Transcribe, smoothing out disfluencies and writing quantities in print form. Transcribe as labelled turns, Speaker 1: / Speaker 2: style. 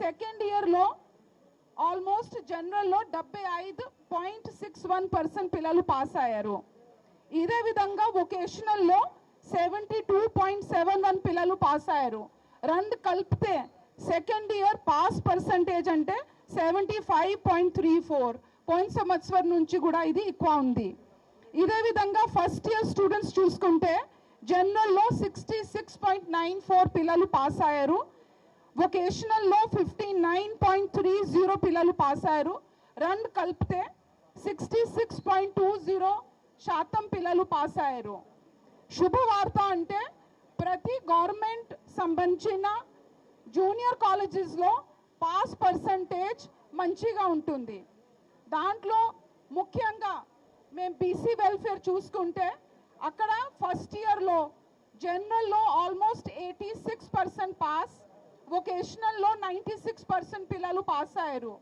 Speaker 1: Second ఇయర్లో almost జనరల్లో 75.61% పిల్లలు pass అయ్యారు. ఇదే విధంగా వొకేషనల్లో 72.71 పిల్లలు పాస్ అయ్యారు. రెండు కలిపితే సెకండ్ ఇయర్ పాస్ పర్సంటేజ్ అంటే 75.34. పోయిన సంవత్సరం నుంచి కూడా ఇది ఎక్కువ ఉంది. ఇదే విధంగా ఫస్ట్ ఇయర్ స్టూడెంట్స్ చూసుకుంటే జనరల్లో 66.94 పిల్లలు పాస్ అయ్యారు. వొకేషనల్లో 59.30 పిల్లలు పాస్ అయ్యారు. రెండు కలిపితే 66.20% పిల్లలు పాస్ అయ్యారు. శుభవార్త అంటే ప్రతి గవర్నమెంట్ సంబంధించిన జూనియర్ కాలేజెస్లో పాస్ పర్సంటేజ్ మంచిగా ఉంటుంది. దాంట్లో ముఖ్యంగా మేము బీసీ వెల్ఫేర్ చూసుకుంటే అక్కడ ఫస్ట్ ఇయర్లో జనరల్లో ఆల్మోస్ట్ 86% పాస్, వొకేషనల్లో 96% పిల్లలు పాస్ అయ్యారు.